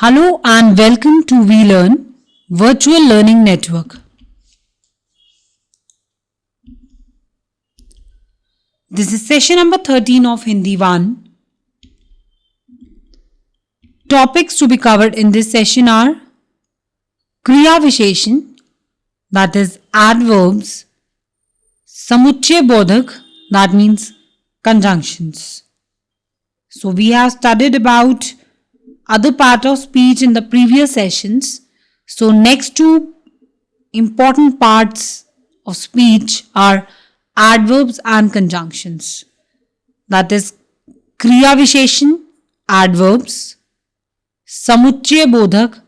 Hello and welcome to We Learn Virtual Learning Network. This is session number 13 of Hindi-1. Topics to be covered in this session are Kriya Visheshan, that is adverbs, Samuchya Bodhak, that means conjunctions. So we have studied about other part of speech in the previous sessions. So next two important parts of speech are adverbs and conjunctions. That is Kriya Visheshan, adverbs, Samuchya Bodhak,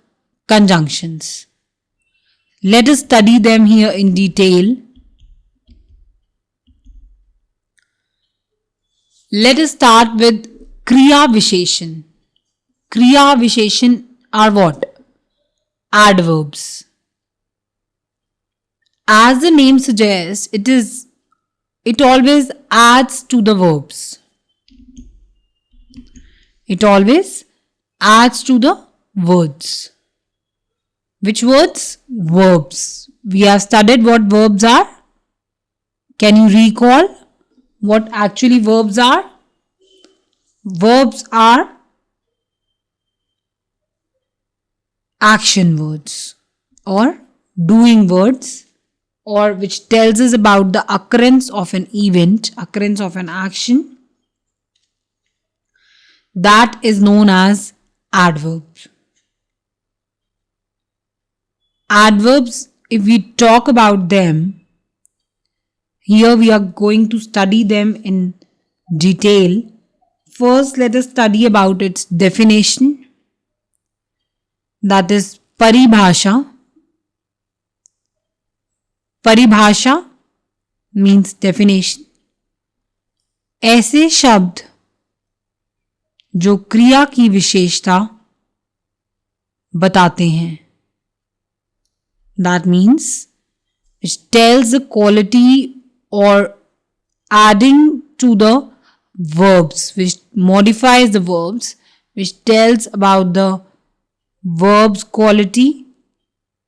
conjunctions. Let us study them here in detail. Let us start with Kriya Visheshan. Kriya Visheshan are what? Adverbs. As the name suggests, it always adds to the verbs. It always adds to the words. Which words? Verbs. We have studied what verbs are. Can you recall what actually verbs are? Verbs are action words or doing words, or which tells us about the occurrence of an event, occurrence of an action. That is known as adverbs. Adverbs, if we talk about them, here we are going to study them in detail. First, let us study about its definition. That is paribhasha. Paribhasha means definition. ऐसे शब्द जो क्रिया की विशेषता बताते हैं. That means it tells the quality or adding to the verbs, which modifies the verbs, which tells about the verbs quality,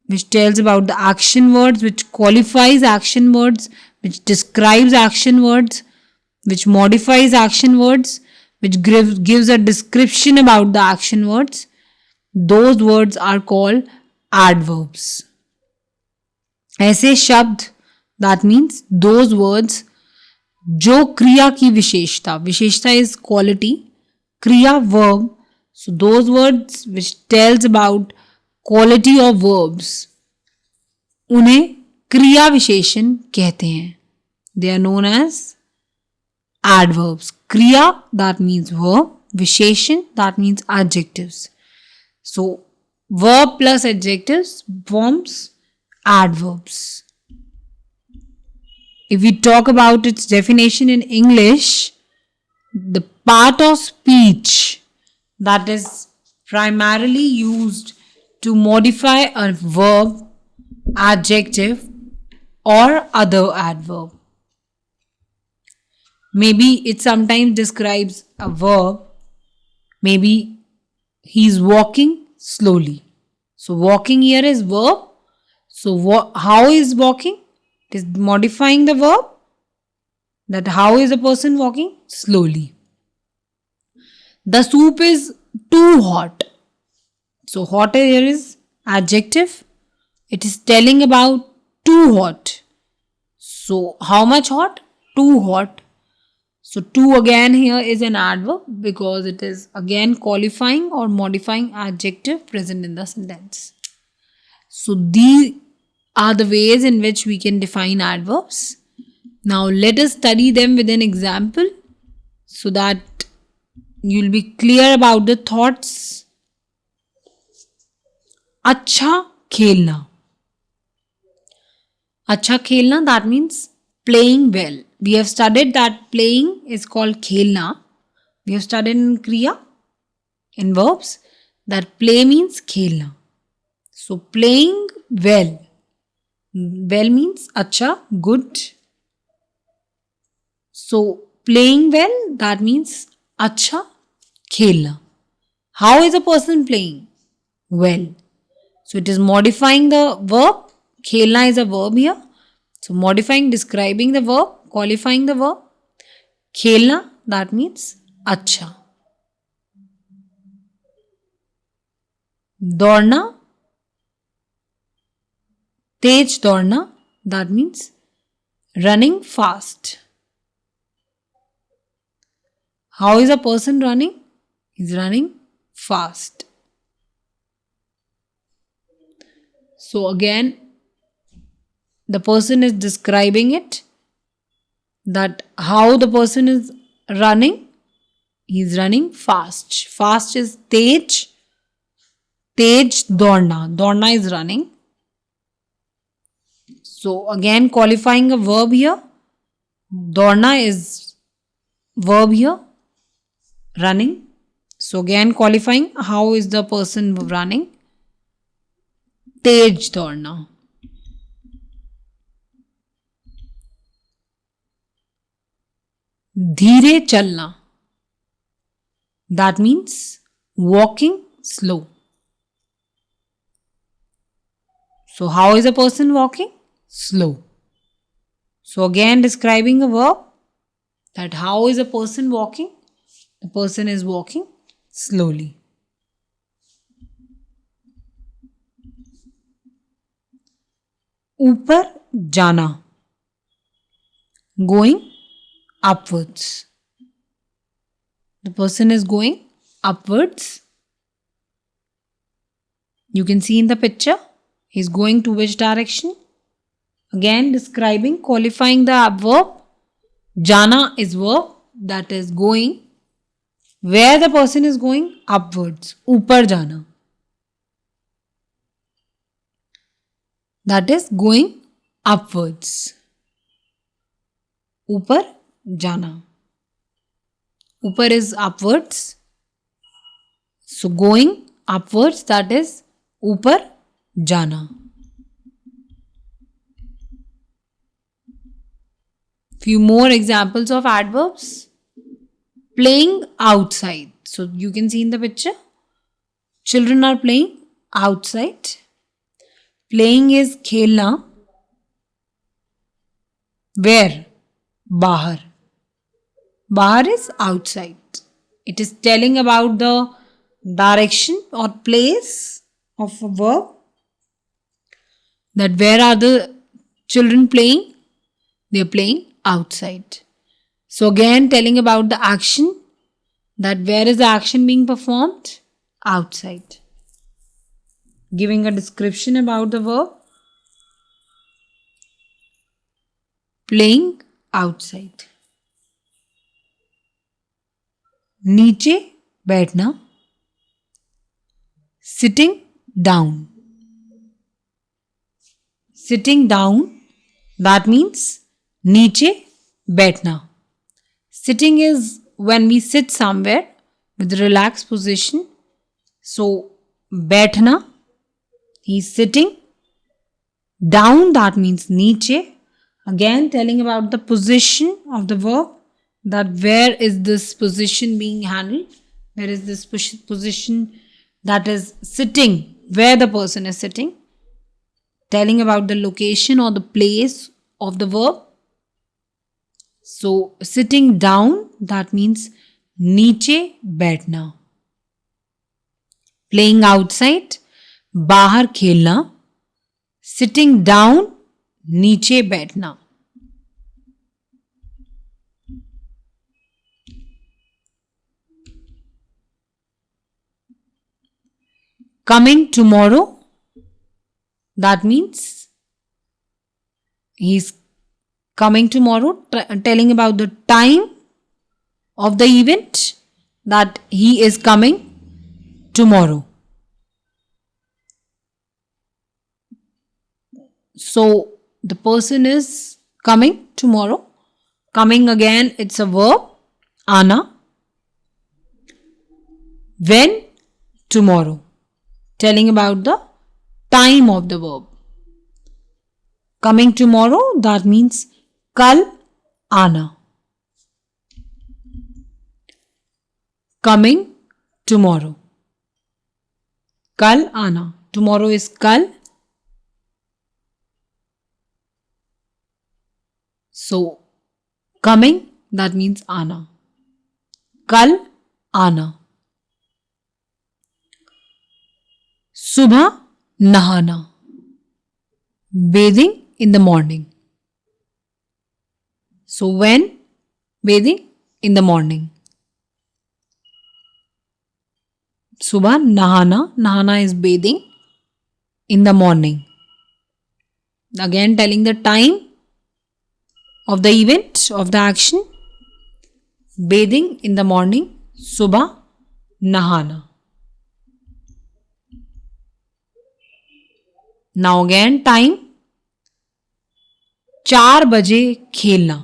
which tells about the action words, which qualifies action words, which describes action words, which modifies action words, which gives a description about the action words. Those words are called adverbs. ऐसे शब्द, that means those words जो क्रिया की विशेषता, विशेषता is quality, क्रिया verb. So those words which tells about quality of verbs, उन्हें क्रिया विशेषण कहते हैं. They are known as adverbs. Kriya, that means verb. Visheshan, that means adjectives. So verb plus adjectives forms adverbs. If we talk about its definition in English, the part of speech that is primarily used to modify a verb, adjective, or other adverb. Maybe it sometimes describes a verb. Maybe he is walking slowly. So walking here is verb. So how is walking? It is modifying the verb. That how is a person walking? Slowly. The soup is too hot. So hot here is adjective. It is telling about too hot. So how much hot? Too hot. So too again here is an adverb because it is again qualifying or modifying adjective present in the sentence. So these are the ways in which we can define adverbs. Now let us study them with an example so that you will be clear about the thoughts. अच्छा खेलना. अच्छा खेलना, that means playing well. We have studied that playing is called khelna. We have studied in kriya, in verbs, that play means khelna. So playing well. Well means अच्छा, good. So playing well, that means अच्छा खेलना. How is a person playing? well. So it is modifying the verb. Khelna is a verb here. So modifying, describing the verb, qualifying the verb. Khelna, that means acha. Dorna, tej dorna, that means running fast. How is a person running? He's running fast. So again, the person is describing it, that how the person is running. He's running fast. Fast is tej. Tej dorna. Dorna is running. So again, qualifying a verb here. Dorna is verb here. Running. So again, qualifying, how is the person running? Tej dorna. Dheere chalna. That means walking slow. So how is a person walking? Slow. So again, describing a verb, that how is a person walking? The person is walking slowly. Upar jana. Going upwards. The person is going upwards. You can see in the picture, he is going to which direction? Again, describing, qualifying the verb. Jana is verb, that is going. Where the person is going? Upwards. Upar jana. That is going upwards. Upar jana. Upar is upwards. So going upwards, that is upar jana. Few more examples of adverbs. Playing outside. So you can see in the picture, children are playing outside. Playing is khelna. Where? Bahar. Bahar is outside. It is telling about the direction or place of a verb. That where are the children playing? They are playing outside. So again, telling about the action, that where is the action being performed? Outside. Giving a description about the verb. Playing outside. Niche बैठना. Sitting down. Sitting down, that means niche बैठना. Sitting is when we sit somewhere with relaxed position. So, बैठना, he is sitting. Down, that means niche. Again, telling about the position of the verb, that where is this position being handled? Where is this position that is sitting, where the person is sitting? Telling about the location or the place of the verb. So, sitting down, that means niche बैठना. Playing outside, बाहर खेलना. Sitting down, नीचे बैठना. Coming tomorrow, that means he is coming tomorrow, telling about the time of the event, that he is coming tomorrow. So, the person is coming tomorrow. Coming again, it's a verb, ana. When? Tomorrow. Telling about the time of the verb. Coming tomorrow, that means kal ana. Coming tomorrow. Kal aana. Tomorrow is kal. So, coming, that means aana. Kal aana. Subha nahana. Bathing in the morning. So, when? Bathing in the morning. Subha nahana. Nahana is bathing in the morning. Again telling the time of the event, of the action. Bathing in the morning. Subha nahana. Now again time. 4 बजे खेलना.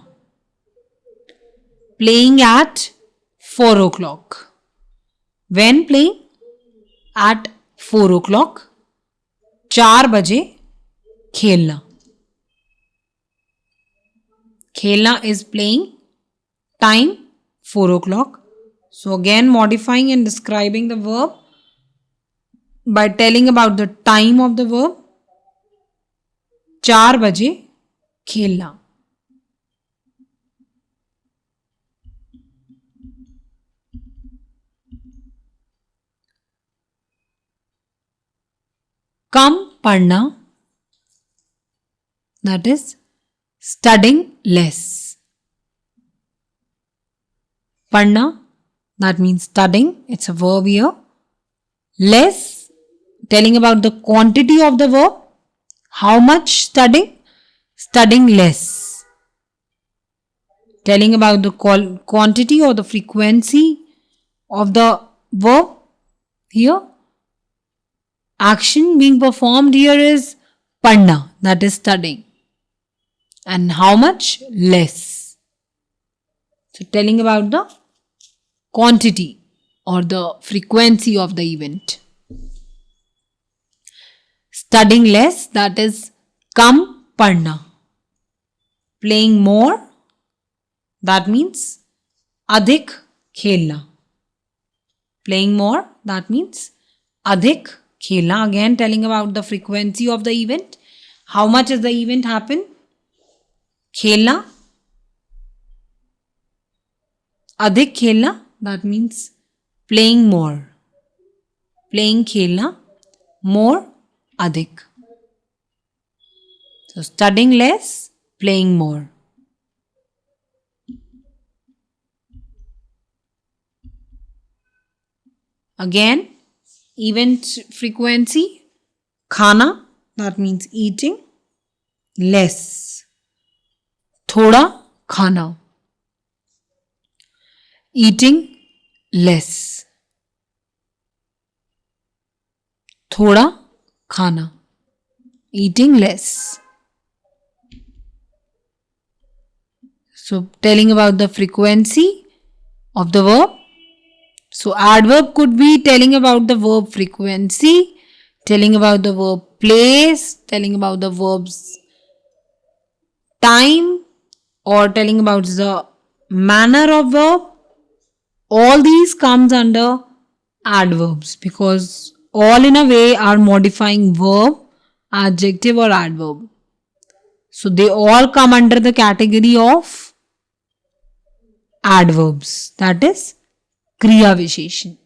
Playing at 4 o'clock. When playing? At 4 o'clock. 4 बजे खेलना. खेलना is playing. Time 4 o'clock. So again modifying and describing the verb by telling about the time of the verb. 4 बजे खेलना. कम पढ़ना, that is studying less. पढ़ना, that means studying, it's a verb here. Less, telling about the quantity of the verb. How much studying? Studying less. Telling about the quantity or the frequency of the verb here. Action being performed here is padna, that is studying. And how much? Less. So telling about the quantity or the frequency of the event. Studying less, that is kam padna. Playing more, that means adhik khelna. Playing more, that means adhik khelna. Again telling about the frequency of the event. How much does the event happen? Khelna. Adhik khelna, that means playing more. Playing khelna, more, adhik. So studying less, playing more. Again, event frequency, khana, that means eating, less. Thoda khana, eating less. Thoda khana, eating less. So telling about the frequency of the verb. So adverb could be telling about the verb frequency, telling about the verb place, telling about the verb's time, or telling about the manner of verb. All these comes under adverbs because all in a way are modifying verb, adjective or adverb. So they all come under the category of adverbs, that is Kriya Visheshan.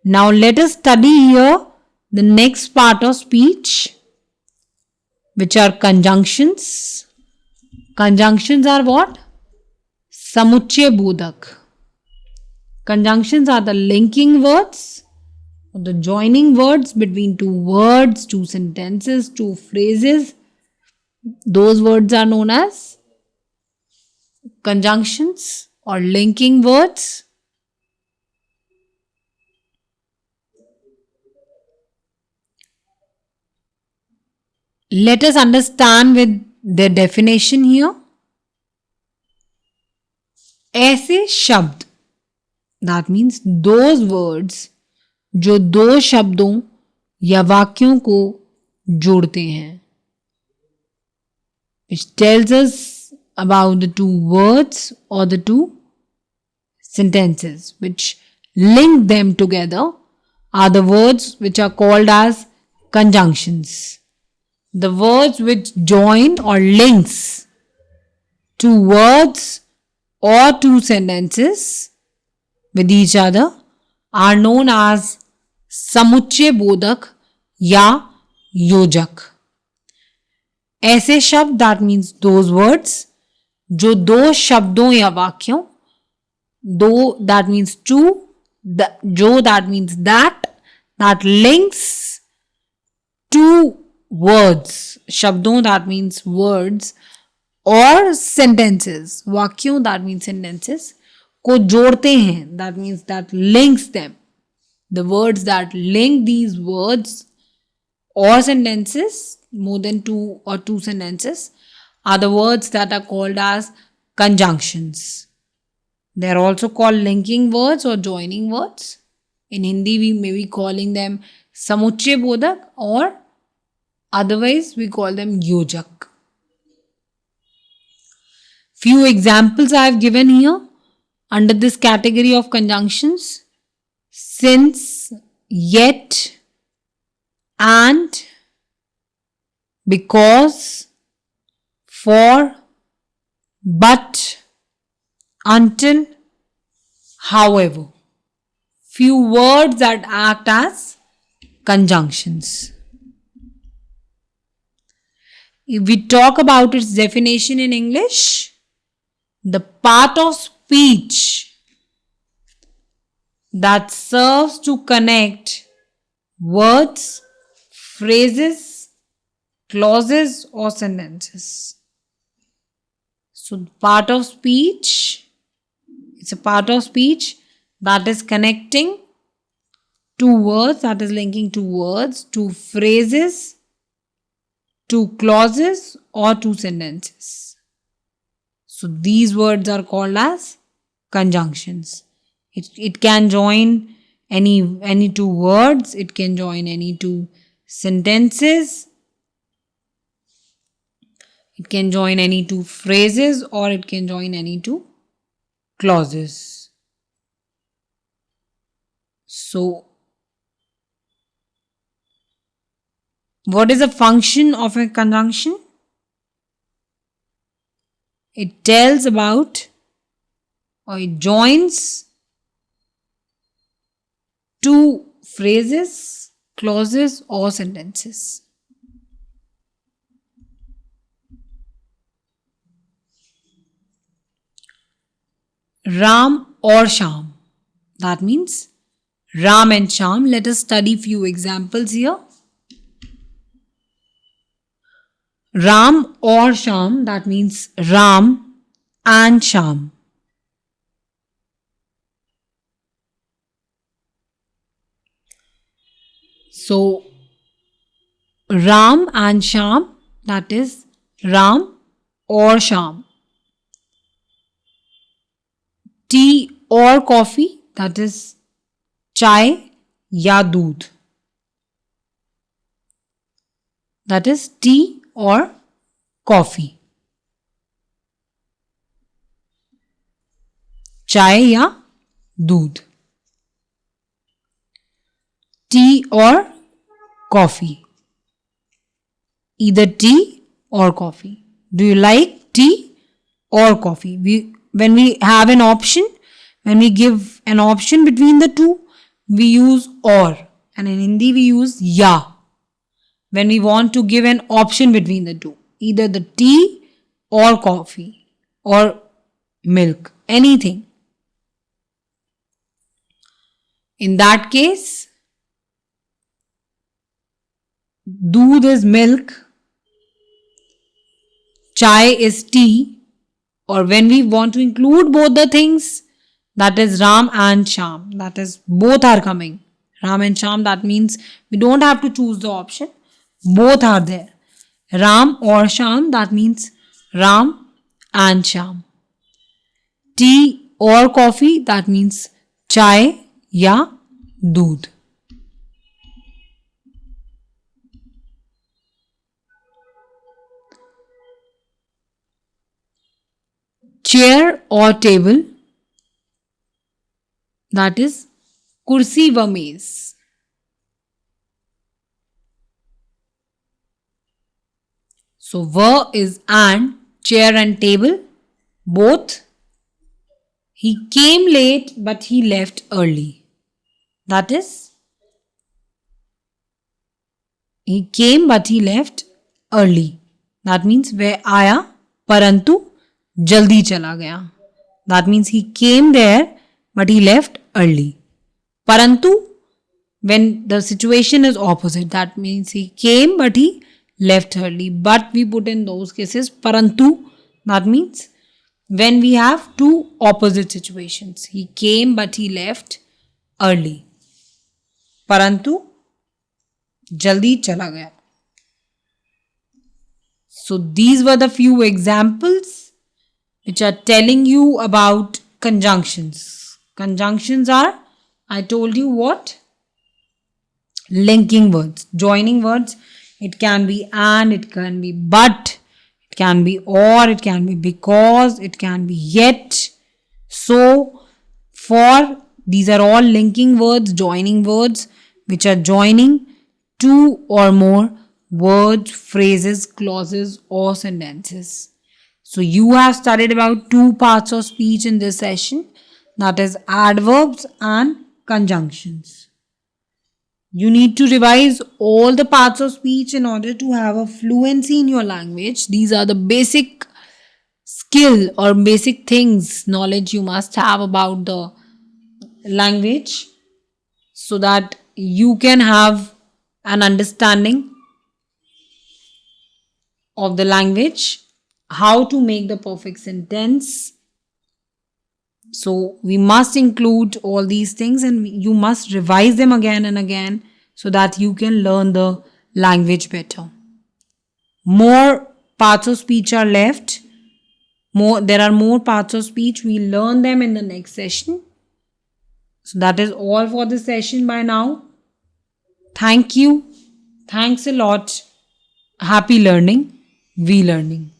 Now let us study here the next part of speech, which are conjunctions. Conjunctions are what? Samuchya Bodhak. Conjunctions are the linking words, or the joining words between two words, two sentences, two phrases. Those words are known as conjunctions or linking words. Let us understand with their definition here. ऐसे शब्द, that means those words जो दो शब्दों या वाक्यों को जोड़ते हैं, which tells us about the two words or the two sentences which link them together are the words which are called as conjunctions. The words which join or links two words or two sentences with each other are known as समुच्चय बोधक या योजक. ऐसे शब्द that means those words जो दो शब्दों या वाक्यों, दो that means two, जो that means that links two words, शब्दों that means words और sentences, वाक्यों that means sentences को जोड़ते हैं, that means that links them. The words that link these words or sentences, more than two or two sentences, are the words that are called as conjunctions. They are also called linking words or joining words. In Hindi, we may be calling them samuchay bodhak, or otherwise we call them yojak. Few examples I have given here under this category of conjunctions: since, yet, and, because, for, but, until, however. Few words that act as conjunctions. If we talk about its definition in English, the part of speech that serves to connect words, phrases, clauses or sentences. So part of speech, it's a part of speech that is connecting two words, that is linking two words, two phrases, two clauses or two sentences. So these words are called as conjunctions. It can join any two words, it can join any two sentences, it can join any two phrases, or it can join any two clauses. So, what is the function of a conjunction? It tells about, or it joins two phrases, clauses or sentences. Ram or Sham. That means Ram and Sham. Let us study few examples here. Ram or Sham, that means Ram and Sham. So, Ram and Sham, that is Ram or Sham. Tea or coffee, that is chai ya doodh. That is tea or coffee. Chai ya doodh. Tea or coffee. Either tea or coffee. Do you like tea or coffee? When we have an option, when we give an option between the two, we use or, and in Hindi we use ya. When we want to give an option between the two, either the tea or coffee or milk, anything. In that case, doodh is milk, chai is tea, or when we want to include both the things, that is Ram and Sham, that is both are coming. Ram and Sham, that means we don't have to choose the option, both are there. Ram or Sham, that means Ram and Sham. Tea or coffee, that means chai ya doodh. Chair or table, that is kursi wa mez. So were is and, chair and table, both. He came late but he left early. That is, he came but he left early. That means वह आया परंतु जल्दी चला गया. That means he came there but he left early. Parantu, when the situation is opposite, that means he came but he left early. But we put in those cases parantu. That means when we have two opposite situations. He came but he left early. Parantu jaldi chala gaya. So these were the few examples which are telling you about conjunctions. Conjunctions are, I told you what? Linking words, joining words. It can be and, it can be but, it can be or, it can be because, it can be yet, so, for. These are all linking words, joining words, which are joining two or more words, phrases, clauses or sentences. So you have studied about two parts of speech in this session, that is adverbs and conjunctions. You need to revise all the parts of speech in order to have a fluency in your language. These are the basic skill or basic things, knowledge you must have about the language so that you can have an understanding of the language, how to make the perfect sentence. So we must include all these things and you must revise them again and again so that you can learn the language better. More parts of speech are left. There are more parts of speech. We'll learn them in the next session. So that is all for this session by now. Thank you. Thanks a lot. Happy learning. We learning.